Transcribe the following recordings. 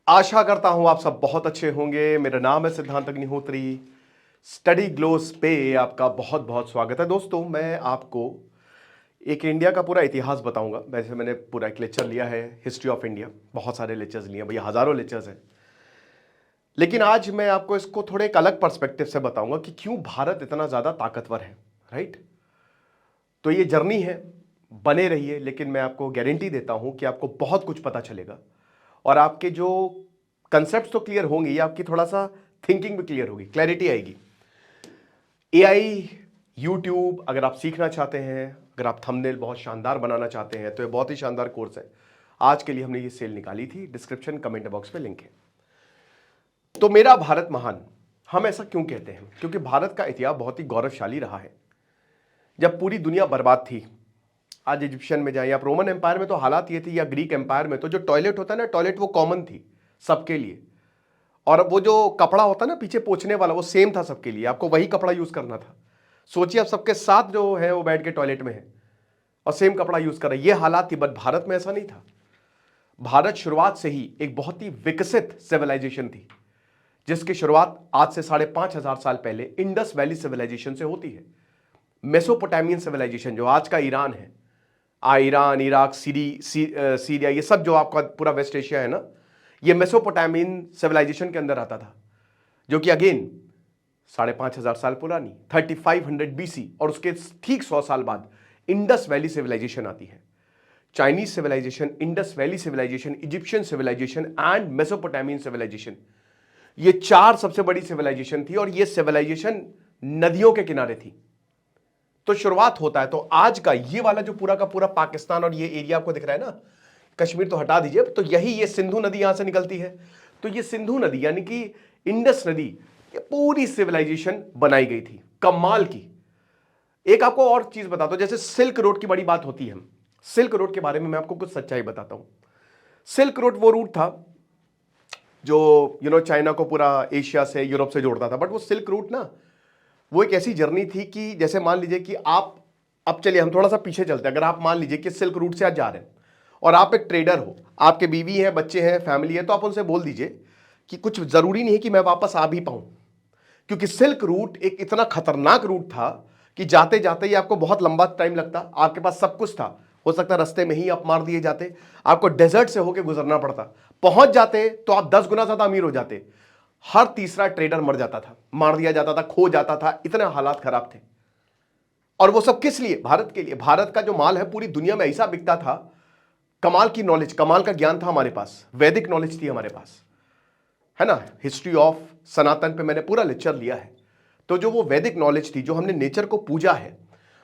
आशा करता हूं आप सब बहुत अच्छे होंगे। मेरा नाम है सिद्धांत अग्निहोत्री। स्टडी ग्लोस पे आपका बहुत बहुत स्वागत है। दोस्तों, मैं आपको एक इंडिया का पूरा इतिहास बताऊंगा। वैसे मैंने पूरा एक लेक्चर लिया है हिस्ट्री ऑफ इंडिया, बहुत सारे लेक्चर्स लिए भैया, हजारों लेक्चर्स हैं। लेकिन आज मैं आपको इसको थोड़े एक अलग पर्सपेक्टिव से बताऊंगा कि क्यों भारत इतना ज्यादा ताकतवर है। राइट, तो ये जर्नी है, बने रहिए। लेकिन मैं आपको गारंटी देता हूं कि आपको बहुत कुछ पता चलेगा और आपके जो कंसेप्ट तो क्लियर होंगे, ये आपकी थोड़ा सा थिंकिंग भी क्लियर होगी, क्लैरिटी आएगी। एआई, यूट्यूब अगर आप सीखना चाहते हैं, अगर आप थंबनेल बहुत शानदार बनाना चाहते हैं, तो ये बहुत ही शानदार कोर्स है। आज के लिए हमने ये सेल निकाली थी, डिस्क्रिप्शन कमेंट बॉक्स पे लिंक है। तो मेरा भारत महान, हम ऐसा क्यों कहते हैं? क्योंकि भारत का इतिहास बहुत ही गौरवशाली रहा है। जब पूरी दुनिया बर्बाद थी, आज इजिप्शियन में जाए, आप रोमन एम्पायर में तो हालात ये थी, या ग्रीक एम्पायर में तो जो टॉयलेट होता है ना, टॉयलेट वो कॉमन थी सबके लिए। और वो जो कपड़ा होता है ना पीछे पोंछने वाला, वो सेम था सबके लिए, आपको वही कपड़ा यूज करना था। सोचिए आप सबके साथ जो है वो बैठ के टॉयलेट में है और सेम कपड़ा यूज कर रहे, ये हालात थी। बट भारत में ऐसा नहीं था। भारत शुरुआत से ही एक बहुत ही विकसित सिविलाइजेशन थी, जिसकी शुरुआत आज से 5,500 साल पहले इंडस वैली सिविलाइजेशन से होती है। मेसोपोटामियन सिविलाइजेशन जो आज का ईरान है, ईरान, इराक, सीरिया, ये सब जो आपका पूरा वेस्ट एशिया है ना, ये मेसोपोटामियन सिविलाइजेशन के अंदर आता था, जो कि अगेन 5,500 साल पुरानी, 3500 बीसी। और उसके ठीक 100 साल बाद इंडस वैली सिविलाइजेशन आती है। Chinese civilization, Indus valley civilization, Egyptian civilization and Mesopotamian civilization, ये 4 सबसे बड़ी सिविलाइजेशन थी। और ये सिविलाइजेशन नदियों के किनारे थी। तो शुरुआत होता है, तो आज का ये वाला जो पूरा का पूरा पाकिस्तान और ये एरिया आपको दिख रहा है ना, कश्मीर तो हटा दीजिए, तो यही ये सिंधु नदी यहां से निकलती है। तो ये सिंधु नदी यानी कि इंडस नदी, ये पूरी सिविलाइजेशन बनाई गई थी, कमाल की। एक आपको और चीज बताता हूं, जैसे सिल्क रोड की बड़ी बात होती है, सिल्क रोड के बारे में मैं आपको कुछ सच्चाई बताता हूं। सिल्क रोड वो रूट था जो चाइना को पूरा एशिया से, यूरोप से जोड़ता था। बट वो सिल्क रूट ना, वो एक ऐसी जर्नी थी कि जैसे मान लीजिए कि आप, अब चलिए हम थोड़ा सा पीछे चलते हैं। अगर आप मान लीजिए कि सिल्क रूट से आज जा रहे हैं और आप एक ट्रेडर हो, आपके बीवी है, बच्चे हैं, फैमिली है, तो आप उनसे बोल दीजिए कि कुछ जरूरी नहीं है कि मैं वापस आ भी पाऊं, क्योंकि सिल्क रूट एक इतना खतरनाक रूट था कि जाते जाते ही आपको बहुत लंबा टाइम लगता। आपके पास सब कुछ था, हो सकता है रास्ते में ही आप मार दिए जाते, आपको डेजर्ट से होकर गुजरना पड़ता। पहुंच जाते तो आप 10 गुना ज्यादा अमीर हो जाते। हर तीसरा ट्रेडर मर जाता था, मार दिया जाता था, खो जाता था, इतने हालात खराब थे। और वो सब किस लिए? भारत के लिए। भारत का जो माल है पूरी दुनिया में ऐसा बिकता था। कमाल की नॉलेज, कमाल का ज्ञान था हमारे पास, वैदिक नॉलेज थी हमारे पास, है ना। हिस्ट्री ऑफ सनातन पे मैंने पूरा लेक्चर लिया है। तो जो वो वैदिक नॉलेज थी, जो हमने नेचर को पूजा है,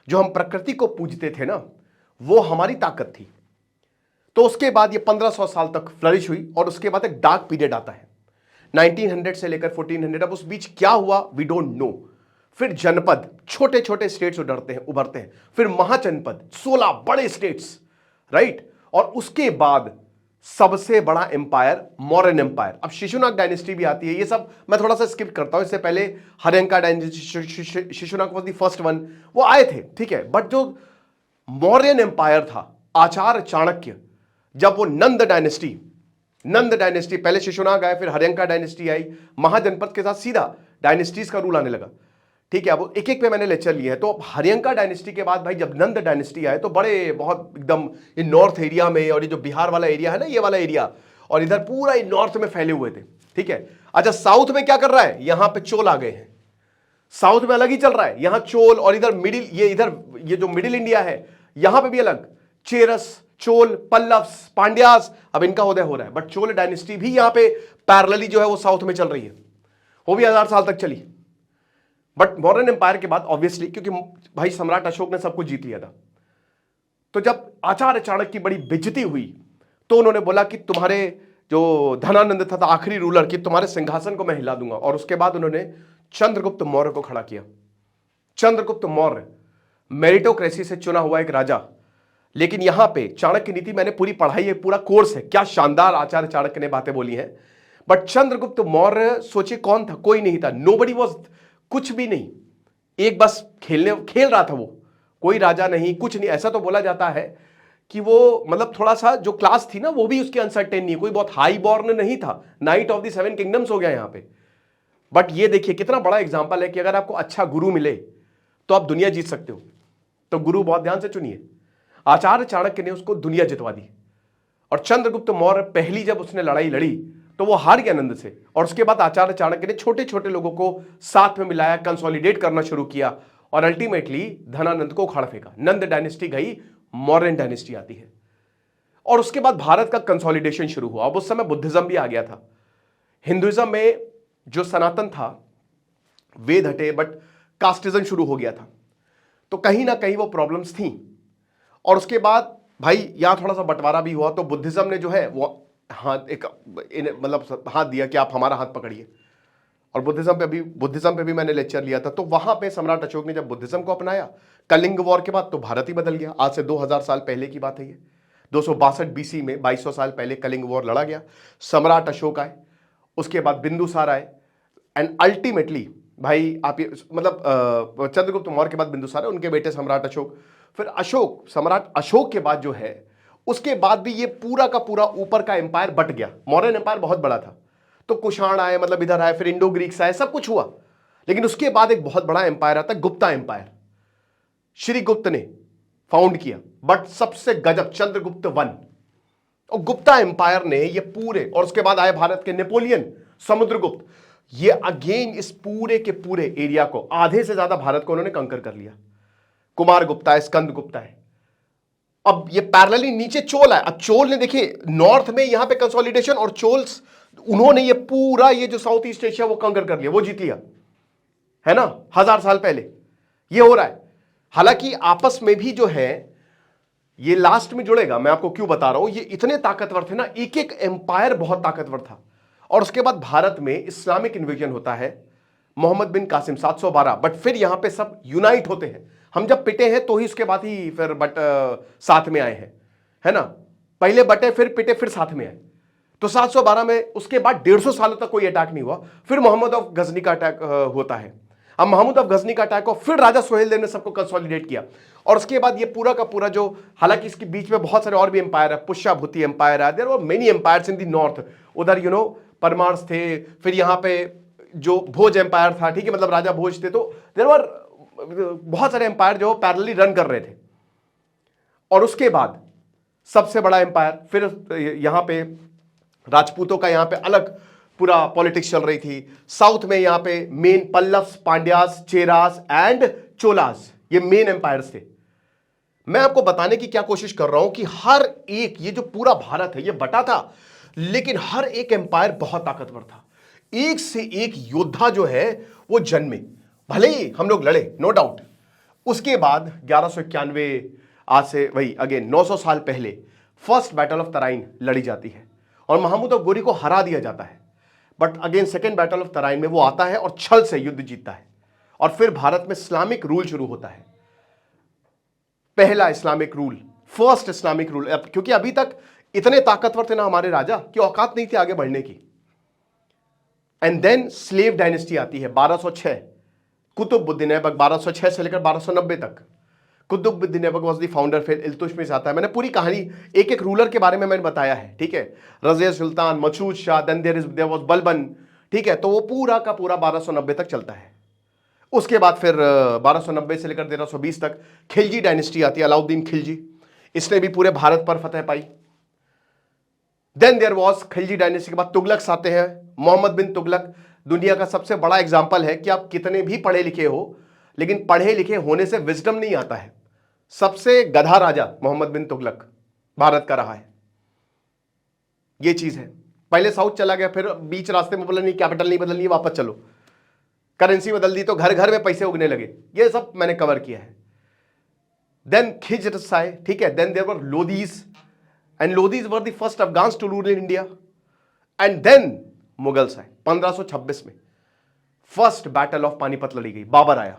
जो हम प्रकृति को पूजते थे ना, वो हमारी ताकत थी। तो उसके बाद ये 1500 साल तक फ्लरिश हुई और उसके बाद एक डार्क पीरियड आता है 1900 से लेकर 1400। अब उस बीच क्या हुआ वी डोंट नो। फिर जनपद, छोटे छोटे स्टेट्स उभरते हैं। फिर महाजनपद, 16 बड़े स्टेट्स, राइट। और उसके बाद सबसे बड़ा एम्पायर मौर्यन एम्पायर। अब शिशुनाग डायनेस्टी भी आती है। ये सब मैं थोड़ा सा स्किप करता हूं। इससे पहले Haryanka dynasty, Shishunaga was the first one, वो आए थे, ठीक है। बट जो मौर्यन एम्पायर था, आचार्य चाणक्य, जब वो नंद डायनेस्टी, पहले शिशुनाग आए, फिर हर्यंका डायनेस्टी आई, महाजनपद के साथ सीधा डायनेस्टीज का रूल आने लगा, ठीक है। अब एक एक पे मैंने लेक्चर लिए हैं। तो हर्यंका डायनेस्टी के बाद भाई जब नंद डायनेस्टी आए, तो बड़े बहुत एकदम ये नॉर्थ एरिया में, और ये जो बिहार वाला एरिया है ना, ये वाला एरिया, और इधर पूरा नॉर्थ में फैले हुए थे, ठीक है। अच्छा, साउथ में क्या कर रहा है? यहां पे चोल आ गए हैं। साउथ में अलग ही चल रहा है, यहां चोल, और इधर मिडिल, ये जो मिडिल इंडिया है, यहां पे भी अलग, चेरस, चोल, पल्लव्स, पांड्यास, अब इनका उदय हो रहा है। बट चोल डायनेस्टी भी यहां पे पैरेलली जो है वो साउथ में चल रही है, वो भी 1000 साल तक चली। बट मौर्यन एम्पायर के बाद ऑब्वियसली, क्योंकि भाई सम्राट अशोक ने सब कुछ जीत लिया था, तो जब आचार्य चाणक्य की बड़ी बेइज्जती हुई, तो उन्होंने बोला कि तुम्हारे जो धनानंद था आखिरी रूलर, कि तुम्हारे सिंहासन को मैं हिला दूंगा। और उसके बाद उन्होंने चंद्रगुप्त मौर्य को खड़ा किया। चंद्रगुप्त मौर्य मेरिटोक्रेसी से चुना हुआ एक राजा। लेकिन यहां पे चाणक्य नीति मैंने पूरी पढ़ाई है, पूरा कोर्स है, क्या शानदार आचार्य चाणक्य ने बातें बोली हैं। बट चंद्रगुप्त मौर्य, सोचिए कौन था? कोई नहीं था, नोबडी वाज, कुछ भी नहीं, एक बस खेल रहा था वो, कोई राजा नहीं, कुछ नहीं। ऐसा तो बोला जाता है कि वो मतलब थोड़ा सा जो क्लास थी ना वो भी उसकी अनसर्टेन नहीं, कोई बहुत हाई बॉर्न नहीं था, night of the seven kingdoms हो गया यहां पे। बट ये देखिए कितना बड़ा एग्जांपल है कि अगर आपको अच्छा गुरु मिले तो आप दुनिया जीत सकते हो। तो गुरु बहुत ध्यान से चुनिए। आचार्य चाणक्य ने उसको दुनिया जितवा दी, और चंद्रगुप्त मौर्य पहली जब उसने लड़ाई लड़ी तो वो हार गया नंद से, और उसके बाद आचार्य चाणक्य ने छोटे छोटे लोगों को साथ में मिलाया, कंसोलिडेट करना शुरू किया, और अल्टीमेटली धनानंद को उखाड़ फेंका। नंद डायनेस्टी गई, मौर्यन डायनेस्टी आती है, और उसके बाद भारत का कंसोलिडेशन शुरू हुआ। अब उस समय बुद्धिज्म भी आ गया था। हिंदुइज्म में जो सनातन था वेद हटे, बट कास्टिज्म शुरू हो गया था, तो कहीं ना कहीं वो प्रॉब्लम्स थी। और उसके बाद भाई यहां थोड़ा सा बंटवारा भी हुआ, तो बुद्धिज्म ने जो है वो हाथ एक मतलब हाथ दिया कि आप हमारा हाथ पकड़िए। और बुद्धिज्म पे भी मैंने लेक्चर लिया था। तो वहां पे सम्राट अशोक ने जब बुद्धिज्म को अपनाया कलिंग वॉर के बाद, तो भारत ही बदल गया। आज से 2000 साल पहले की बात है ये। 262 बीसी में 2200 साल पहले कलिंग वॉर लड़ा गया। सम्राट अशोक आए, उसके बाद बिंदुसार आए, एंड अल्टीमेटली भाई आप ये मतलब चंद्रगुप्त मौर्य के बाद बिंदुसार है, उनके बेटे सम्राट अशोक, फिर अशोक, सम्राट अशोक के बाद जो है उसके बाद भी ये पूरा का पूरा ऊपर का एम्पायर बट गया। मौर्यन एम्पायर बहुत बड़ा था, तो कुषाण आए, मतलब इधर आए, फिर इंडो ग्रीक्स आए, सब कुछ हुआ। लेकिन उसके बाद एक बहुत बड़ा एम्पायर आता है, गुप्ता एम्पायर। श्रीगुप्त ने फाउंड किया, बट सबसे गजब चंद्रगुप्त वन। और गुप्ता एम्पायर ने ये पूरे, और उसके बाद आए भारत के नेपोलियन, समुद्रगुप्त, ये अगेन इस पूरे के पूरे एरिया को, आधे से ज्यादा भारत को उन्होंने कंकर कर लिया। कुमार गुप्ता है, स्कंद गुप्ता है। अब ये पैरेलली नीचे चोल है। अब चोल ने देखिए नॉर्थ में यहां पे कंसोलिडेशन, और चोल्स उन्होंने ये पूरा ये जो साउथ ईस्ट एशिया वो कंकर कर लिया, वो जीत लिया, है ना, 1000 साल पहले ये हो रहा है। हालांकि आपस में भी जो है ये लास्ट में जुड़ेगा, मैं आपको क्यों बता रहा हूं, ये इतने ताकतवर थे ना, एक एक एम्पायर बहुत ताकतवर था। और उसके बाद भारत में इस्लामिक इन्वेजन होता है, मोहम्मद बिन कासिम 712, बट फिर यहां पे सब यूनाइट होते हैं। हम जब पिटे हैं तो ही उसके बाद ही फिर साथ में आए हैं, है ना, पहले बटे फिर पिटे फिर साथ में आए। तो 712 में उसके बाद 150 सालों तक कोई अटैक नहीं हुआ। फिर मोहम्मद ऑफ गजनी का अटैक होता है। अब मोहम्मद ऑफ गजनी का अटैक हो, फिर राजा सोहेल देव ने सबको कंसोलिडेट किया, और उसके बाद ये पूरा का पूरा जो, हालांकि इसके बीच में बहुत सारे और भी एम्पायर है, पुष्याभूति एम्पायर है, there were many empires in the north. उधर परमार्स थे, फिर यहां पे जो भोज एम्पायर था, ठीक है, मतलब राजा भोज थे, तो देयर वर बहुत सारे एम्पायर जो पैरेलली रन कर रहे थे। और उसके बाद सबसे बड़ा एम्पायर फिर यहां पे राजपूतों का यहां पे अलग पूरा पॉलिटिक्स चल रही थी। साउथ में यहां पे मेन पल्लव्स, पांड्यास, चेरास एंड चोलास, ये मेन एम्पायर्स थे। मैं आपको बताने की क्या कोशिश कर रहा हूं कि हर एक, ये जो पूरा भारत है ये बटा था, लेकिन हर एक एम्पायर बहुत ताकतवर था। एक से एक योद्धा जो है वो जन्मे, भले ही हम लोग लड़े, नो डाउट। उसके बाद 1191, आज से वही अगेन 900 साल पहले फर्स्ट बैटल ऑफ तराइन लड़ी जाती है, और महमूद ऑफ गोरी को हरा दिया जाता है। But again second battle of Tarain में वो आता है और छल से युद्ध जीतता है, और फिर भारत में इस्लामिक रूल शुरू होता है। पहला Islamic rule, first Islamic rule, क्योंकि अभी तक इतने ताकतवर थे ना हमारे राजा कि औकात नहीं थी आगे बढ़ने की। एंड देन स्लेव डायनेस्टी आती है 1206, कुतुबुद्दीन ऐबक 1206 से लेकर 1290 तक। Qutubuddin Aibak was the founder. फिर इल्तुतमिश आता है। मैंने पूरी कहानी एक एक रूलर के बारे में मैंने बताया है, ठीक है, Razia Sultan, Masud Shah, then there was Balban, ठीक है, तो वो पूरा का पूरा 1290 तक चलता है। उसके बाद फिर 1290 से लेकर 1320 तक खिलजी डायनेस्टी आती है, अलाउद्दीन खिलजी, इसने भी पूरे भारत पर फतह पाई। Then there was Khilji dynasty के बाद तुगलक्स आते हैं, मोहम्मद बिन तुगलक दुनिया का सबसे बड़ा एग्जाम्पल है कि आप कितने भी पढ़े लिखे हो, लेकिन पढ़े लिखे होने से विजडम नहीं आता है। सबसे गधा राजा मोहम्मद बिन तुगलक भारत का रहा है, यह चीज है। पहले साउथ चला गया, फिर बीच रास्ते में बोला नहीं कैपिटल नहीं बदलनी, वापस चलो, करेंसी बदल दी, तो घर घर में पैसे उगने लगे। ये सब मैंने कवर किया है। देन खिजरस आए, ठीक है, then there were Lodis, and Lodis were the first Afghans to rule in India, and then Mughals आए 1526 में। फर्स्ट बैटल ऑफ पानीपत लड़ी गई, बाबर आया,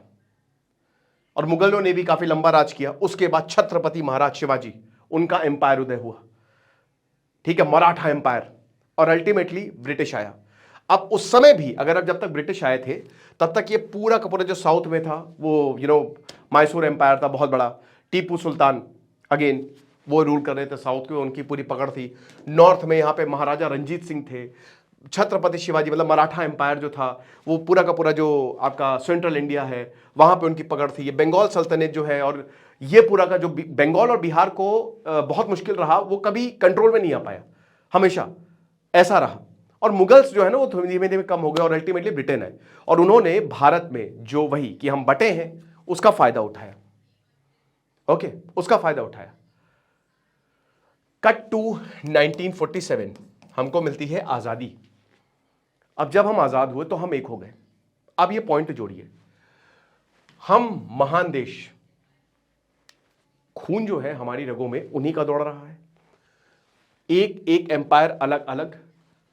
और मुगलों ने भी काफी लंबा राज किया। उसके बाद छत्रपति महाराज शिवाजी, उनका एम्पायर उदय हुआ, ठीक है, मराठा एम्पायर, और अल्टीमेटली ब्रिटिश आया। अब उस समय भी अगर अब जब तक ब्रिटिश आए थे तब तक ये पूरा का पूरा जो साउथ में था वो मैसूर एम्पायर था बहुत बड़ा, टीपू सुल्तान, अगेन वो रूल कर रहे थे, साउथ में उनकी पूरी पकड़ थी। नॉर्थ में यहाँ पे महाराजा रंजीत सिंह थे, छत्रपति शिवाजी, मतलब मराठा एम्पायर जो था वो पूरा का पूरा जो आपका सेंट्रल इंडिया है वहां पे उनकी पकड़ थी। ये बंगाल सल्तनत जो है, और ये पूरा का जो बंगाल और बिहार को बहुत मुश्किल रहा, वो कभी कंट्रोल में नहीं आ पाया, हमेशा ऐसा रहा। और मुगल्स जो है ना वो धीमे धीमे कम हो गए और अल्टीमेटली ब्रिटेन आए, और उन्होंने भारत में जो वही कि हम बटे हैं उसका फायदा उठाया। ओके, उसका फायदा उठाया। कट टू 1947, हमको मिलती है आजादी। अब जब हम आजाद हुए तो हम एक हो गए। अब ये पॉइंट जोड़िए, हम महान देश, खून जो है हमारी रगों में उन्हीं का दौड़ रहा है, एक एक एम्पायर अलग अलग,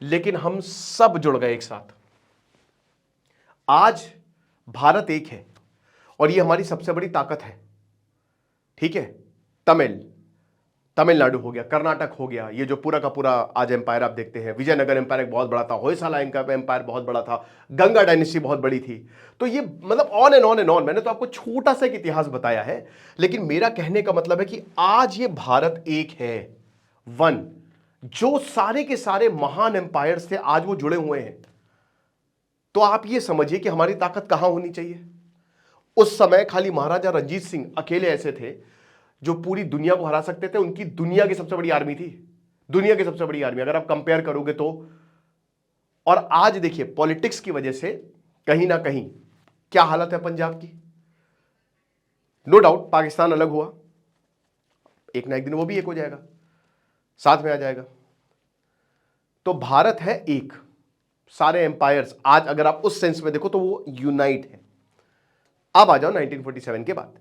लेकिन हम सब जुड़ गए एक साथ। आज भारत एक है और ये हमारी सबसे बड़ी ताकत है। ठीक है, तमिलनाडु हो गया, कर्नाटक हो गया, ये जो पूरा का पूरा आज एम्पायर आप देखते हैं, विजयनगर एम्पायर एक बहुत बड़ा था, होयसाला एम्पायर बहुत बड़ा था, गंगा डायनेस्टी बहुत बड़ी थी। तो ये मतलब on and on and on, मैंने तो आपको छोटा सा एक इतिहास बताया है, लेकिन मेरा कहने का मतलब है कि आज ये भारत एक है, वन। जो सारे के सारे महान एम्पायर्स थे आज वो जुड़े हुए हैं। तो आप ये समझिए कि हमारी ताकत कहां होनी चाहिए। उस समय खाली महाराजा रंजीत सिंह अकेले ऐसे थे जो पूरी दुनिया को हरा सकते थे, उनकी दुनिया की सबसे बड़ी आर्मी थी, दुनिया की सबसे बड़ी आर्मी अगर आप कंपेयर करोगे तो। और आज देखिए पॉलिटिक्स की वजह से कहीं ना कहीं क्या हालत है पंजाब की। नो डाउट पाकिस्तान अलग हुआ, एक ना एक दिन वो भी एक हो जाएगा, साथ में आ जाएगा। तो भारत है एक, सारे एम्पायर्स आज अगर आप उस सेंस में देखो तो वो यूनाइट है। अब आ जाओ 1947 के बाद,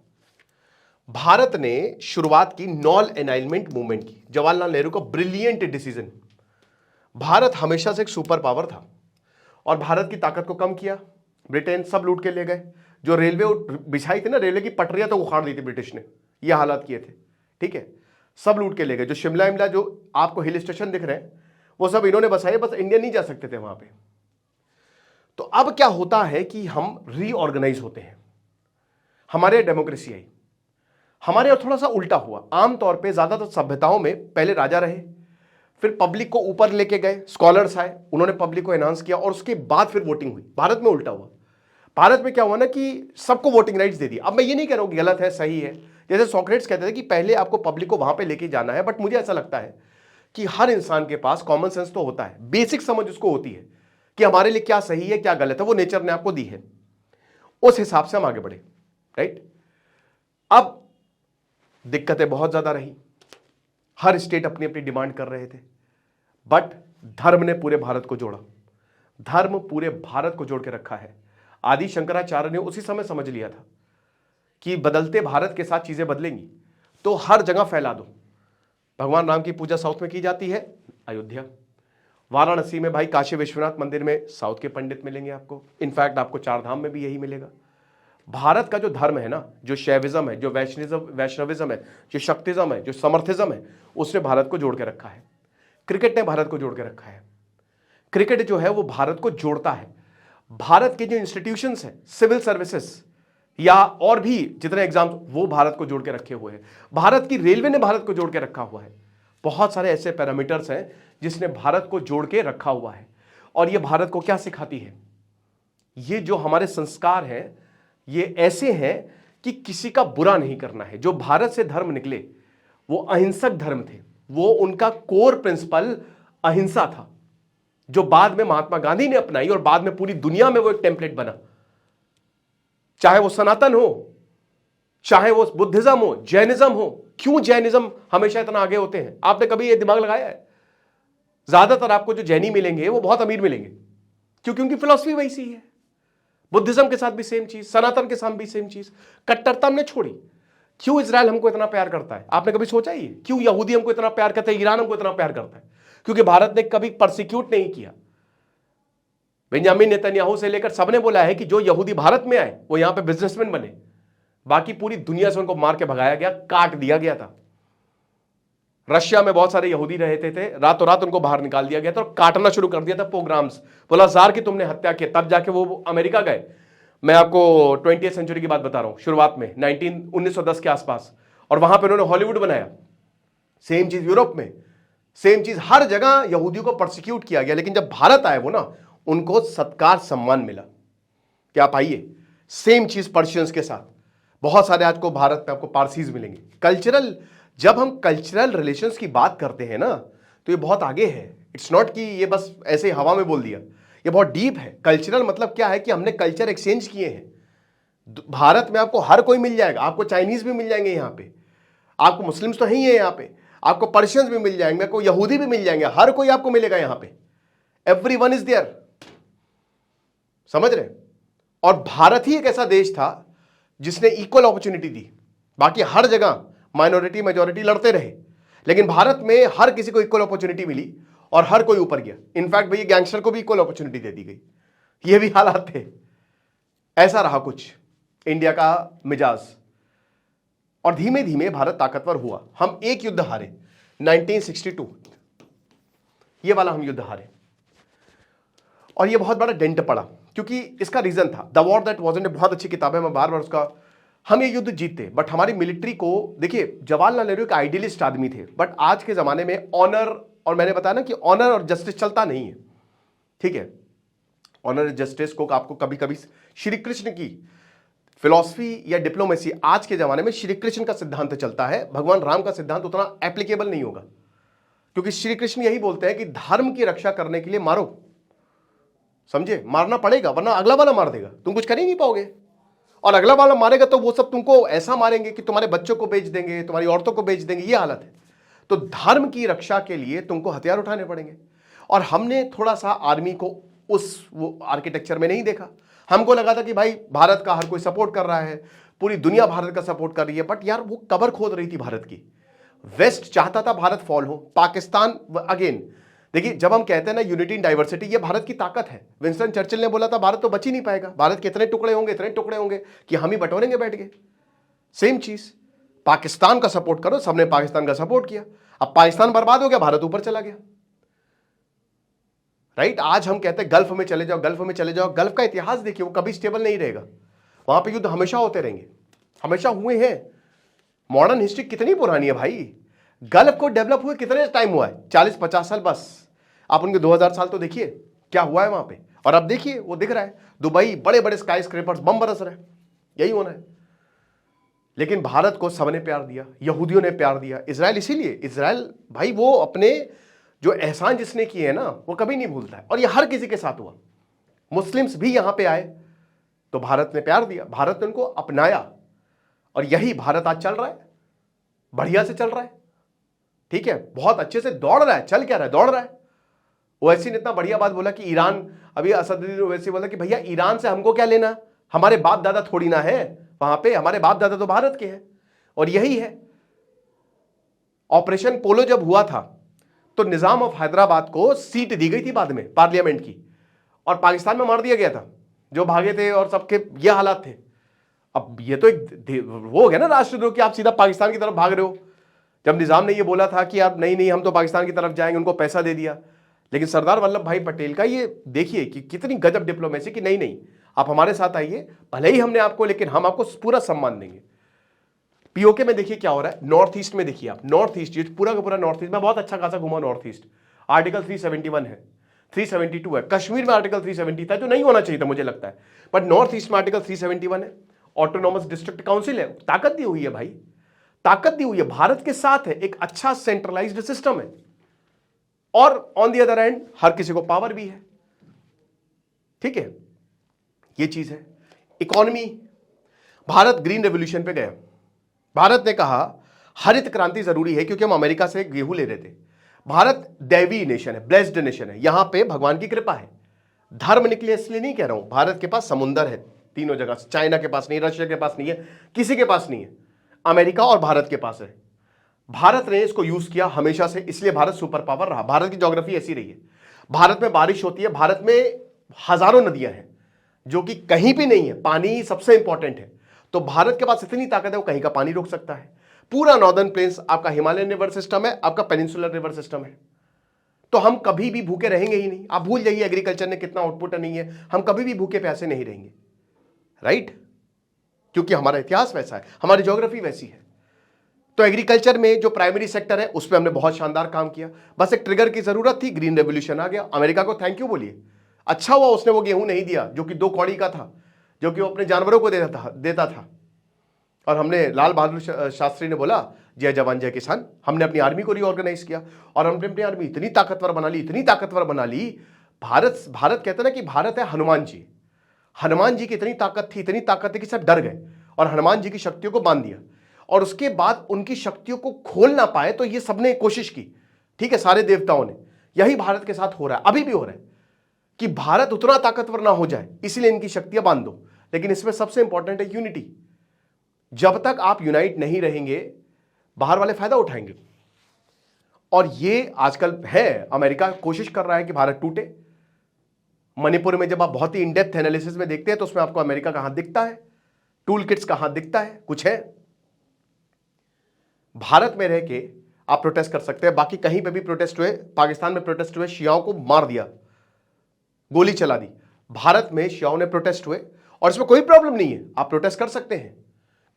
भारत ने शुरुआत की नॉन एनाइलमेंट मूवमेंट की, जवाहरलाल नेहरू का ब्रिलियंट डिसीजन। भारत हमेशा से एक सुपर पावर था और भारत की ताकत को कम किया, ब्रिटेन सब लूट के ले गए। जो रेलवे बिछाई थी ना, रेलवे की पटरियां तो उखाड़ दी थी ब्रिटिश ने, ये हालात किए थे। ठीक है, सब लूट के ले गए। जो शिमला इमला जो आपको हिल स्टेशन दिख रहे हैं वो सब इन्होंने बसाए, बस इंडिया नहीं जा सकते थे वहां पे। तो अब क्या होता है कि हम रीऑर्गेनाइज होते हैं, हमारे डेमोक्रेसी आई। हमारे और थोड़ा सा उल्टा हुआ, आमतौर पे ज्यादातर सभ्यताओं में पहले राजा रहे, फिर पब्लिक को ऊपर लेके गए, स्कॉलर्स आए, उन्होंने पब्लिक को एनहांस किया और उसके बाद फिर वोटिंग हुई। भारत में उल्टा हुआ। भारत में क्या हुआ ना कि सबको वोटिंग राइट्स दे दी। अब मैं ये नहीं कह रहा हूं कि गलत है सही है, जैसे सोक्रेट्स कहते थे कि पहले आपको पब्लिक को वहां पे लेके जाना है, बट मुझे ऐसा लगता है कि हर इंसान के पास कॉमन सेंस तो होता है, बेसिक समझ उसको होती है कि हमारे लिए क्या सही है क्या गलत है, वो नेचर ने आपको दी है, उस हिसाब से हम आगे बढ़े। राइट, अब दिक्कतें बहुत ज्यादा रही, हर स्टेट अपनी अपनी डिमांड कर रहे थे, बट धर्म ने पूरे भारत को जोड़ा, धर्म पूरे भारत को जोड़ के रखा है। आदि शंकराचार्य ने उसी समय समझ लिया था कि बदलते भारत के साथ चीजें बदलेंगी, तो हर जगह फैला दो। भगवान राम की पूजा साउथ में की जाती है, अयोध्या, वाराणसी में भाई काशी विश्वनाथ मंदिर में साउथ के पंडित मिलेंगे आपको, इनफैक्ट आपको चार धाम में भी यही मिलेगा। भारत का जो धर्म है ना, जो शैविज्म है, जो वैष्णविज्म है, जो शक्तिज्म है, जो समर्थिज्म है, उसने भारत को जोड़ के रखा है। क्रिकेट ने भारत को जोड़ के रखा है। क्रिकेट जो है वो भारत को जोड़ता है। भारत के जो इंस्टीट्यूशंस हैं, सिविल सर्विसेज या और भी जितने एग्जाम्स, वो भारत को जोड़ के रखे हुए हैं। भारत की रेलवे ने भारत को जोड़ के रखा हुआ है। बहुत सारे ऐसे पैरामीटर्स हैं जिसने भारत को जोड़ के रखा हुआ है। और ये भारत को क्या सिखाती है, ये जो हमारे संस्कार हैं ये ऐसे हैं कि किसी का बुरा नहीं करना है। जो भारत से धर्म निकले वो अहिंसक धर्म थे, वो उनका कोर प्रिंसिपल अहिंसा था, जो बाद में महात्मा गांधी ने अपनाई और बाद में पूरी दुनिया में वो एक टेम्पलेट बना। चाहे वो सनातन हो, चाहे वो बुद्धिज्म हो, जैनिज्म हो। क्यों जैनिज्म हमेशा इतना आगे होते हैं, आपने कभी ये दिमाग लगाया है? ज्यादातर आपको जो जैनी मिलेंगे वो बहुत अमीर मिलेंगे, क्योंकि उनकी फिलॉसफी वैसी है। बुद्धिज्म के साथ भी सेम चीज, सनातन के साथ भी सेम चीज। कट्टरता हमने छोड़ी। क्यों इजराइल हमको इतना प्यार करता है, आपने कभी सोचा ही? क्यों यहूदी हमको इतना प्यार करता है, ईरान हमको इतना प्यार करता है? क्योंकि भारत ने कभी परसिक्यूट नहीं किया। बेंजामिन नेतन्याहू से लेकर सबने बोला है कि जो यहूदी भारत में आए वो यहां पे बिजनेसमैन बने, बाकी पूरी दुनिया से उनको मार के भगाया गया, काट दिया गया था। रशिया में बहुत सारे यहूदी रहते थे, रातों रात उनको बाहर निकाल दिया गया था और काटना शुरू कर दिया था पोग्राम्स। बोला जार की तुमने हत्या की, तब जाके वो अमेरिका गए। मैं आपको 20th सेंचुरी की बात बता रहा हूं, शुरुआत में 1910 के आसपास, और वहां पे उन्होंने हॉलीवुड बनाया। सेम चीज यूरोप में, सेम चीज हर जगह यहूदियों को प्रोसिक्यूट किया गया, लेकिन जब भारत आए वो ना, उनको सत्कार सम्मान मिला कि आप आइए। सेम चीज पर्शियंस के साथ, बहुत सारे आज को भारत में आपको पारसीज मिलेंगे। कल्चरल, जब हम कल्चरल रिलेशंस की बात करते हैं ना, तो ये बहुत आगे है। इट्स नॉट कि ये बस ऐसे हवा में बोल दिया, ये बहुत डीप है। कल्चरल मतलब क्या है कि हमने कल्चर एक्सचेंज किए हैं। भारत में आपको हर कोई मिल जाएगा, आपको चाइनीज भी मिल जाएंगे यहाँ पे, आपको मुस्लिम्स तो ही है यहाँ पे, आपको पर्शियंस भी मिल जाएंगे, आपको यहूदी भी मिल जाएंगे, हर कोई आपको मिलेगा यहाँ पे। एवरीवन इज देयर, समझ रहे? और भारत ही एक ऐसा देश था जिसने इक्वल अपॉर्चुनिटी दी। बाकी हर जगह माइनॉरिटी मेजॉरिटी लड़ते रहे, लेकिन भारत में हर किसी को इक्वल अपॉर्चुनिटी मिली और हर कोई ऊपर गया। इनफैक्ट भैया गैंगस्टर को भी इक्वल अपॉर्चुनिटी दे दी गई। ये भी हालात थे। ऐसा रहा कुछ इंडिया का मिजाज, और धीमे धीमे भारत ताकतवर हुआ। हम एक युद्ध हारे 1962, ये वाला हम युद्ध हारे, और ये बहुत बड़ा डेंट पड़ा, क्योंकि इसका रीजन था द वॉर दैट वाज़न्ट। बहुत अच्छी किताब है, मैं बार बार उसका, हम ये युद्ध जीतते, बट हमारी मिलिट्री को देखिए, जवाहरलाल नेहरू एक आइडियलिस्ट आदमी थे, बट आज के जमाने में ऑनर, और मैंने बताया ना कि ऑनर और जस्टिस चलता नहीं है, ठीक है। ऑनर और जस्टिस को आपको कभी कभी श्री कृष्ण की फिलॉसफी या डिप्लोमेसी, आज के जमाने में श्री कृष्ण का सिद्धांत चलता है, भगवान राम का सिद्धांत उतना एप्लीकेबल नहीं होगा, क्योंकि श्री कृष्ण यही बोलते हैं कि धर्म की रक्षा करने के लिए मारो, समझे, मारना पड़ेगा, वरना अगला वाला मार देगा, तुम कुछ कर ही नहीं पाओगे। और अगला वाला मारेगा तो वो सब तुमको ऐसा मारेंगे कि तुम्हारे बच्चों को बेच देंगे, तुम्हारी औरतों को बेच देंगे, ये हालत है। तो धर्म की रक्षा के लिए तुमको हथियार उठाने पड़ेंगे। और हमने थोड़ा सा आर्मी को उस वो आर्किटेक्चर में नहीं देखा। हमको लगा था कि भाई भारत का हर कोई सपोर्ट कर रहा है, पूरी दुनिया भारत का सपोर्ट कर रही है, बट यार वो कबर खोद रही थी भारत की। वेस्ट चाहता था भारत फॉल हो, पाकिस्तान अगेन। देखिए, जब हम कहते हैं ना यूनिटी इन डाइवर्सिटी, ये भारत की ताकत है। विंस्टन चर्चिल ने बोला था भारत तो बच ही नहीं पाएगा, भारत के इतने टुकड़े होंगे, इतने टुकड़े होंगे कि हम ही बटोरेंगे बैठ के। सेम चीज, पाकिस्तान का सपोर्ट करो, सबने पाकिस्तान का सपोर्ट किया, अब पाकिस्तान बर्बाद हो गया, भारत ऊपर चला गया, राइट। आज हम कहते हैं गल्फ में चले जाओ, गल्फ में चले जाओ, गल्फ का इतिहास देखिए, वो कभी स्टेबल नहीं रहेगा, वहां पे युद्ध हमेशा होते रहेंगे, हमेशा हुए हैं। मॉडर्न हिस्ट्री कितनी पुरानी है भाई, गल्फ को डेवलप हुए कितने टाइम हुआ है, 40-50 साल बस। आप उनके 2000 साल तो देखिए क्या हुआ है वहां पे, और अब देखिए वो दिख रहा है, दुबई बड़े बड़े स्काई स्क्रेपर्स, बम बरस रहे हैं, यही होना है। लेकिन भारत को सबने प्यार दिया, यहूदियों ने प्यार दिया, इजराइल, इसीलिए इजराइल भाई वो अपने जो एहसान जिसने किए हैं ना, वो कभी नहीं भूलता है, और ये हर किसी के साथ हुआ। मुस्लिम्स भी यहां पे आए तो भारत ने प्यार दिया, भारत ने उनको अपनाया, और यही भारत आज चल रहा है, बढ़िया से चल रहा है, ठीक है, बहुत अच्छे से दौड़ रहा है। चल क्या रहा है, दौड़ रहा है। ओवैसी ने इतना बढ़िया बात बोला कि ईरान, अभी असदुद्दीन ओवैसी बोला कि भैया ईरान से हमको क्या लेना, हमारे बाप दादा थोड़ी ना है वहां पे, हमारे बाप दादा तो भारत के हैं। और यही है, ऑपरेशन पोलो जब हुआ था तो निजाम ऑफ हैदराबाद को सीट दी गई थी बाद में पार्लियामेंट की, और पाकिस्तान में मार दिया गया था जो भागे थे, और सबके ये हालात थे। अब ये तो एक वो हो गया ना राष्ट्रद्रोह कि आप सीधा पाकिस्तान की तरफ भाग रहे हो, जब निजाम ने ये बोला था कि आप नहीं नहीं हम तो पाकिस्तान की तरफ जाएंगे, उनको पैसा दे दिया। लेकिन सरदार वल्लभ भाई पटेल का ये देखिए कि कितनी गजब डिप्लोमेसी कि नहीं नहीं आप हमारे साथ आइए, भले ही हमने आपको, लेकिन हम आपको पूरा सम्मान देंगे। पीओके में देखिए क्या हो रहा है, नॉर्थ ईस्ट में देखिए आप, नॉर्थ ईस्ट ये पूरा का पूरा नॉर्थ ईस्ट में बहुत अच्छा खासा घुमा नॉर्थ ईस्ट। आर्टिकल 371 है, 372 है, कश्मीर में आर्टिकल 370 था जो नहीं होना चाहिए था मुझे लगता है, बट नॉर्थ ईस्ट में आर्टिकल 371 है। ऑटोनॉमस डिस्ट्रिक्ट काउंसिल है, ताकत दी हुई है भाई, ताकत दी हुई है, भारत के साथ है, एक अच्छा सेंट्रलाइज्ड सिस्टम है, और ऑन दी अदर एंड हर किसी को पावर भी है, ठीक है, ये चीज है। इकोनॉमी, भारत ग्रीन रेवोल्यूशन पे गया, भारत ने कहा हरित क्रांति जरूरी है, क्योंकि हम अमेरिका से गेहूं ले रहे थे। भारत दैवी नेशन है, ब्लेस्ड नेशन है, यहां पे भगवान की कृपा है। धर्म निकले इसलिए नहीं कह रहा हूं, भारत के पास समुंदर है तीनों जगह, चाइना के पास नहीं, रशिया के पास नहीं है, किसी के पास नहीं है, अमेरिका और भारत के पास है। भारत ने इसको यूज किया हमेशा से, इसलिए भारत सुपर पावर रहा। भारत की ज्योग्राफी ऐसी रही है, भारत में बारिश होती है, भारत में हजारों नदियां हैं जो कि कहीं भी नहीं है, पानी सबसे इंपॉर्टेंट है। तो भारत के पास इतनी ताकत है, वो कहीं का पानी रोक सकता है। पूरा नॉर्दर्न प्लेन्स आपका हिमालयन रिवर सिस्टम है, आपका पेनिनसुलर रिवर सिस्टम है, तो हम कभी भी भूखे रहेंगे ही नहीं। आप भूल जाइए एग्रीकल्चर ने कितना आउटपुट नहीं है, हम कभी भी भूखे प्यासे नहीं रहेंगे, राइट, क्योंकि हमारा इतिहास वैसा है, हमारी ज्योग्राफी वैसी है। तो एग्रीकल्चर में जो प्राइमरी सेक्टर है उस पर हमने बहुत शानदार काम किया। बस एक ट्रिगर की जरूरत थी, ग्रीन रेवोल्यूशन आ गया। अमेरिका को थैंक यू बोलिए, अच्छा हुआ उसने वो गेहूं नहीं दिया जो कि 2 कौड़ी का था, जो कि वो अपने जानवरों को देता था। और हमने, लाल बहादुर शास्त्री ने बोला जय जवान जय किसान, हमने अपनी आर्मी को रीऑर्गेनाइज किया और हमने अपनी आर्मी इतनी ताकतवर बना ली, इतनी ताकतवर बना ली। भारत कहते ना कि भारत है हनुमान जी। हनुमान जी की इतनी ताकत थी, इतनी ताकत थी कि सब डर गए और हनुमान जी की शक्तियों को बांध दिया। और उसके बाद उनकी शक्तियों को खोल ना पाए तो ये सबने कोशिश की, ठीक है, सारे देवताओं ने। यही भारत के साथ हो रहा है, अभी भी हो रहा है कि भारत उतना ताकतवर ना हो जाए, इसलिए इनकी शक्तियां बांध दो। लेकिन इसमें सबसे इंपॉर्टेंट है यूनिटी। जब तक आप यूनाइट नहीं रहेंगे, बाहर वाले फायदा उठाएंगे। और ये आजकल है, अमेरिका कोशिश कर रहा है कि भारत टूटे। मणिपुर में जब आप बहुत ही इनडेप्थ एनालिसिस में देखते हैं तो उसमें आपको अमेरिका का हाथ दिखता है, टूल किट्स का हाथ दिखता है, कुछ है। भारत में रह के आप प्रोटेस्ट कर सकते हैं, बाकी कहीं पे भी प्रोटेस्ट हुए, पाकिस्तान में प्रोटेस्ट हुए, शियाओं को मार दिया, गोली चला दी। भारत में शियाओं ने प्रोटेस्ट हुए और इसमें कोई प्रॉब्लम नहीं है, आप प्रोटेस्ट कर सकते हैं,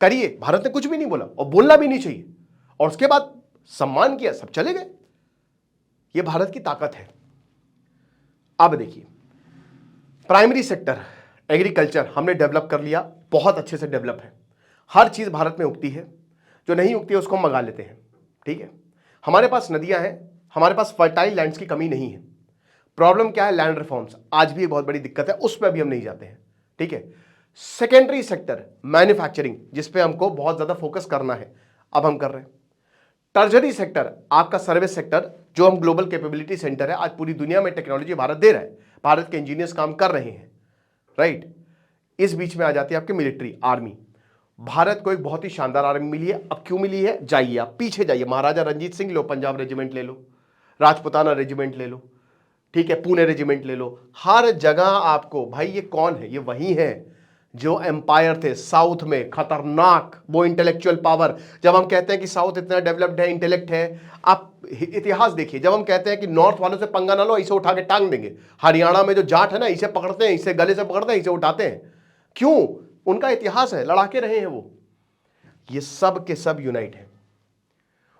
करिए, भारत ने कुछ भी नहीं बोला और बोलना भी नहीं चाहिए। और उसके बाद सम्मान किया, सब चले गए। यह भारत की ताकत है। अब देखिए, प्राइमरी सेक्टर एग्रीकल्चर हमने डेवलप कर लिया, बहुत अच्छे से डेवलप है। हर चीज भारत में उगती है, जो नहीं उगती है उसको हम मंगा लेते हैं, ठीक है। हमारे पास नदियां हैं, हमारे पास फर्टाइल लैंड्स की कमी नहीं है। प्रॉब्लम क्या है? लैंड रिफॉर्म्स, आज भी एक बहुत बड़ी दिक्कत है, उस पर भी हम नहीं जाते हैं, ठीक है। सेकेंडरी सेक्टर मैन्युफैक्चरिंग, जिस पे हमको बहुत ज्यादा फोकस करना है, अब हम कर रहे हैं। टर्जरी सेक्टर आपका सर्विस सेक्टर, जो हम ग्लोबल कैपेबिलिटी सेंटर है, आज पूरी दुनिया में टेक्नोलॉजी भारत दे रहा है, भारत के इंजीनियर्स काम कर रहे हैं, राइट। इस बीच में आ जाती है आपकी मिलिट्री, आर्मी। भारत को एक बहुत ही शानदार आर्मी मिली है। अब क्यों मिली है? जाइए आप पीछे जाइए, महाराजा रंजीत सिंह लो, पंजाब रेजिमेंट ले लो, राजपुताना रेजिमेंट ले लो, ठीक है, पुणे रेजिमेंट ले लो, हर जगह आपको, भाई ये कौन है? ये वही है जो एम्पायर थे साउथ में, खतरनाक, वो इंटेलेक्चुअल पावर। जब हम कहते हैं कि साउथ इतना डेवलप्ड है, इंटेलेक्ट है, आप इतिहास देखिए, जब हम कहते हैं कि नॉर्थ वालों से पंगा ना लो, इसे उठा के टांग देंगे। हरियाणा में जो जाट है ना, इसे पकड़ते हैं, इसे गले से पकड़ते हैं, इसे उठाते हैं। क्यों? उनका इतिहास है, लड़ाके रहे हैं वो। ये सब के सब यूनाइट है।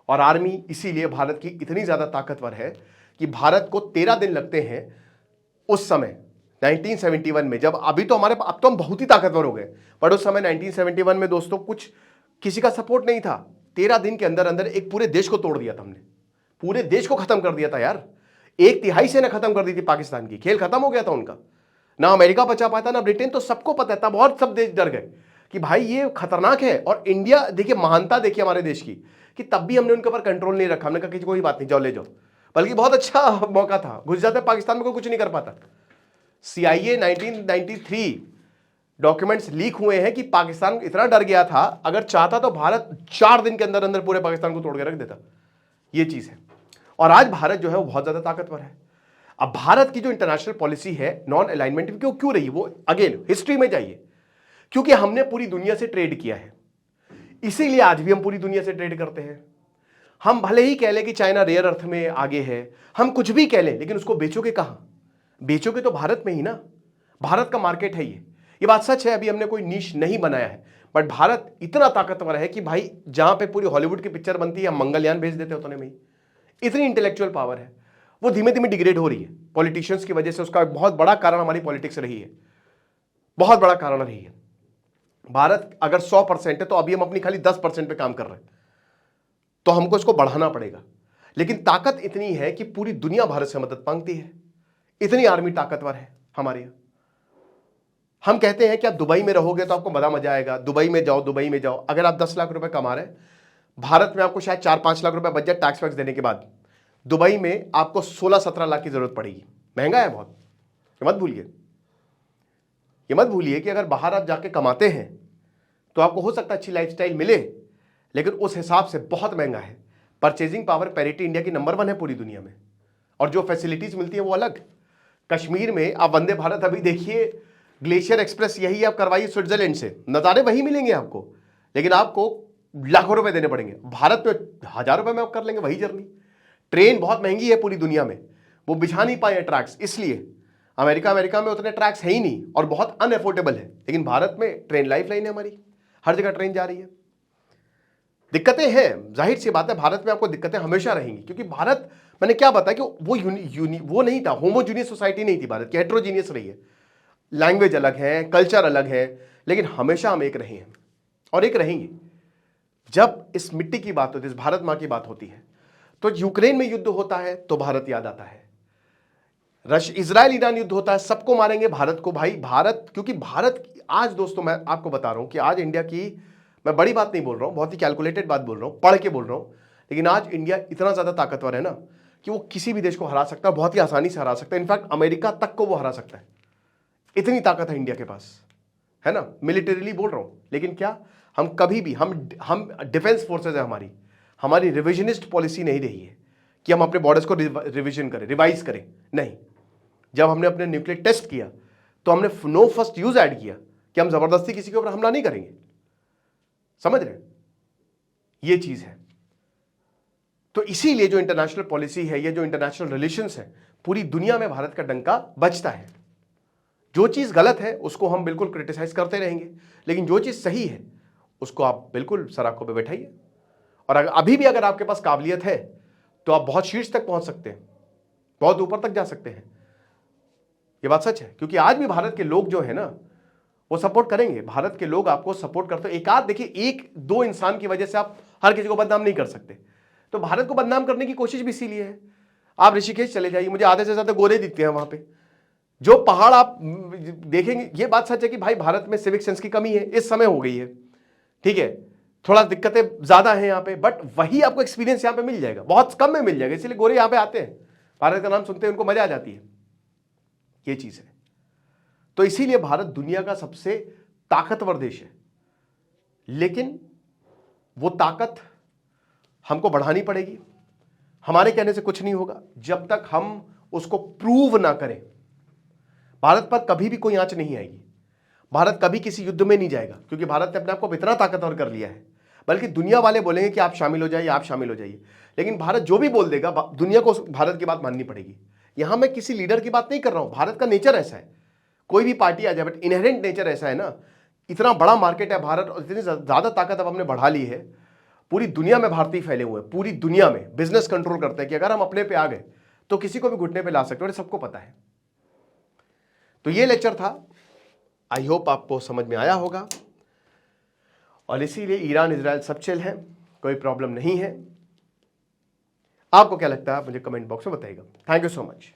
और आर्मी इसीलिए भारत की इतनी ज्यादा ताकतवर है कि भारत को 13 दिन लगते हैं उस समय 1971 में, जब अभी तो हमारे, अब तो हम बहुत ही ताकतवर हो गए, पर उस समय 1971 में दोस्तों कुछ किसी का सपोर्ट नहीं था। 13 दिन के अंदर अंदर एक पूरे देश को तोड़ दिया था हमने, पूरे देश को खत्म कर दिया था यार। 1/3 सेना खत्म कर दी थी पाकिस्तान की, खेल खत्म हो गया था उनका। ना अमेरिका बचा पाता ना ब्रिटेन, तो सबको पता है तब, और सब देश डर गए कि भाई ये खतरनाक है। और इंडिया देखिए, महानता देखिए हमारे देश की, कि तब भी हमने उनके ऊपर कंट्रोल नहीं रखा। हमने कहा कि कोई बात नहीं, जाओ ले जाओ, बल्कि बहुत अच्छा मौका था, घुस जाते पाकिस्तान में, कोई कुछ नहीं कर पाता। CIA 1993 डॉक्यूमेंट्स लीक हुए हैं कि पाकिस्तान इतना डर गया था, अगर चाहता तो भारत 4 दिन के अंदर अंदर पूरे पाकिस्तान को तोड़ के रख देता। ये चीज है। और आज भारत जो है वो बहुत ज्यादा ताकतवर है। अब भारत की जो इंटरनेशनल पॉलिसी है नॉन अलाइनमेंट, क्यों रही वो? अगेन हिस्ट्री में जाइए, क्योंकि हमने पूरी दुनिया से ट्रेड किया है, इसीलिए आज भी हम पूरी दुनिया से ट्रेड करते हैं। हम भले ही कह लें कि चाइना रेयर अर्थ में आगे है, हम कुछ भी कह लें, लेकिन उसको बेचोगे कहां? बेचोगे तो भारत में ही ना। भारत का मार्केट है ये बात सच है। अभी हमने कोई नीश नहीं बनाया है, बट भारत इतना ताकतवर है कि भाई जहां पे पूरी हॉलीवुड की पिक्चर बनती है, हम मंगलयान भेज देते उतने में ही। इतनी इंटेलेक्चुअल पावर है। वो धीमे धीमे डिग्रेड हो रही है पॉलिटिशियंस की वजह से। उसका बहुत बड़ा कारण हमारी पॉलिटिक्स रही है, बहुत बड़ा कारण रही है। भारत अगर 100% है तो अभी हम अपनी खाली 10% पे काम कर रहे हैं, तो हमको इसको बढ़ाना पड़ेगा। लेकिन ताकत इतनी है कि पूरी दुनिया भारत से मदद मांगती है, इतनी आर्मी ताकतवर है हमारे यहां। हम कहते हैं कि आप दुबई में रहोगे तो आपको बड़ा मजा आएगा, दुबई में जाओ, दुबई में जाओ। अगर आप 10 लाख रुपए कमा रहे हैं, भारत में आपको शायद 4-5 लाख रुपए बच जाए टैक्स वैक्स देने के बाद। दुबई में आपको 16-17 लाख की जरूरत पड़ेगी। महंगा है बहुत, ये मत भूलिए। ये मत भूलिए कि अगर बाहर आप जाके कमाते हैं तो आपको हो सकता है अच्छी लाइफस्टाइल मिले, लेकिन उस हिसाब से बहुत महंगा है। परचेजिंग पावर पैरिटी इंडिया की नंबर 1 है पूरी दुनिया में, और जो फैसिलिटीज मिलती है वो अलग। कश्मीर में आप वंदे भारत अभी देखिए, ग्लेशियर एक्सप्रेस यही आप करवाइए स्विट्जरलैंड से, नज़ारे वही मिलेंगे आपको, लेकिन आपको लाखों रुपए देने पड़ेंगे। भारत में 1000 रुपए में आप कर लेंगे वही जर्नी। ट्रेन बहुत महंगी है पूरी दुनिया में, वो बिछा नहीं पाए ट्रैक्स, इसलिए अमेरिका में उतने ट्रैक्स है ही नहीं और बहुत अनअफोर्डेबल है। लेकिन भारत में ट्रेन लाइफ लाइन है हमारी, हर जगह ट्रेन जा रही है। दिक्कतें हैं, जाहिर सी बात है, भारत में आपको दिक्कतें हमेशा रहेंगी, क्योंकि भारत, मैंने क्या बताया कि वो नहीं था, होमोजीनियस सोसाइटी नहीं थी भारत की, हेट्रोजीनियस रही है। लैंग्वेज अलग है, कल्चर अलग है, लेकिन हमेशा हम एक रहे हैं और एक रहेंगे। जब इस मिट्टी की बात होती है, इस भारत मां की बात होती है, तो यूक्रेन में युद्ध होता है तो भारत याद आता है, इजराइल ईरान युद्ध होता है, सबको मारेंगे, भारत को भाई, भारत, क्योंकि भारत आज दोस्तों मैं आपको बता रहा हूं कि आज इंडिया की, मैं बड़ी बात नहीं बोल रहा हूं, बहुत ही कैलकुलेटेड बात बोल रहा हूं, पढ़ के बोल रहा हूं, लेकिन आज इंडिया इतना ज्यादा ताकतवर है ना कि वो किसी भी देश को हरा सकता है, बहुत ही आसानी से हरा सकता है, इनफैक्ट अमेरिका तक को वो हरा सकता है, इतनी ताकत है इंडिया के पास, है ना, मिलिटरीली बोल रहा हूं। लेकिन क्या हम कभी भी, हम डिफेंस फोर्सेज है, हमारी रिविजनिस्ट पॉलिसी नहीं रही है कि हम अपने बॉर्डर्स को रिविजन करें, रिवाइज करें, नहीं। जब हमने अपने न्यूक्लियर टेस्ट किया तो हमने नो फर्स्ट यूज ऐड किया कि हम जबरदस्ती किसी के ऊपर हमला नहीं करेंगे, समझ रहे हैं, ये चीज है। तो इसीलिए जो इंटरनेशनल पॉलिसी है, ये जो इंटरनेशनल रिलेशंस है, पूरी दुनिया में भारत का डंका बजता है। जो चीज गलत है उसको हम बिल्कुल क्रिटिसाइज करते रहेंगे, लेकिन जो चीज सही है उसको आप बिल्कुल सर आंखों पे बैठाइए। और अभी भी अगर आपके पास काबिलियत है तो आप बहुत शीर्ष तक पहुंच सकते हैं, बहुत ऊपर तक जा सकते हैं, ये बात सच है। क्योंकि आज भी भारत के लोग जो है ना, वो सपोर्ट करेंगे, भारत के लोग आपको सपोर्ट करते हैं। एक आध देखिए, एक दो इंसान की वजह से आप हर किसी को बदनाम नहीं कर सकते, तो भारत को बदनाम करने की कोशिश भी इसीलिए है। आप ऋषिकेश चले जाइए, मुझे आधे से ज्यादा गोरे दिखते हैं वहां पे, जो पहाड़ आप देखेंगे, ये बात सच है कि भाई भारत में सिविक सेंस की कमी है, इस समय हो गई है, ठीक है, थोड़ा दिक्कतें ज्यादा हैं यहाँ पे, बट वही आपको एक्सपीरियंस यहाँ पे मिल जाएगा, बहुत कम में मिल जाएगा, इसलिए गोरे यहाँ पे आते हैं, भारत का नाम सुनते हैं उनको मजा आ जाती है, ये चीज है। तो इसीलिए भारत दुनिया का सबसे ताकतवर देश है, लेकिन वो ताकत हमको बढ़ानी पड़ेगी, हमारे कहने से कुछ नहीं होगा जब तक हम उसको प्रूव ना करें। भारत पर कभी भी कोई आंच नहीं आएगी, भारत कभी किसी युद्ध में नहीं जाएगा, क्योंकि भारत ने अपने आप को इतना ताकतवर कर लिया है, बल्कि दुनिया वाले बोलेंगे कि आप शामिल हो जाइए, आप शामिल हो जाइए, लेकिन भारत जो भी बोल देगा दुनिया को भारत की बात माननी पड़ेगी। यहां मैं किसी लीडर की बात नहीं कर रहा हूं, भारत का नेचर ऐसा है, कोई भी पार्टी आ जाए, बट इनहेरेंट नेचर ऐसा है ना, इतना बड़ा मार्केट है भारत, और इतनी ज्यादा ताकत अब हमने बढ़ा ली है, पूरी दुनिया में भारतीय फैले हुए हैं, पूरी दुनिया में बिजनेस कंट्रोल करते हैं कि अगर हम अपने पे आ गए तो किसी को भी घुटने पे ला सकते हैं, और सबको पता है। तो ये लेक्चर था, आई होप आपको समझ में आया होगा, और इसीलिए ईरान इजराइल सब चिल है, कोई प्रॉब्लम नहीं है। आपको क्या लगता है आप मुझे कमेंट बॉक्स में बताइएगा। Thank you so much.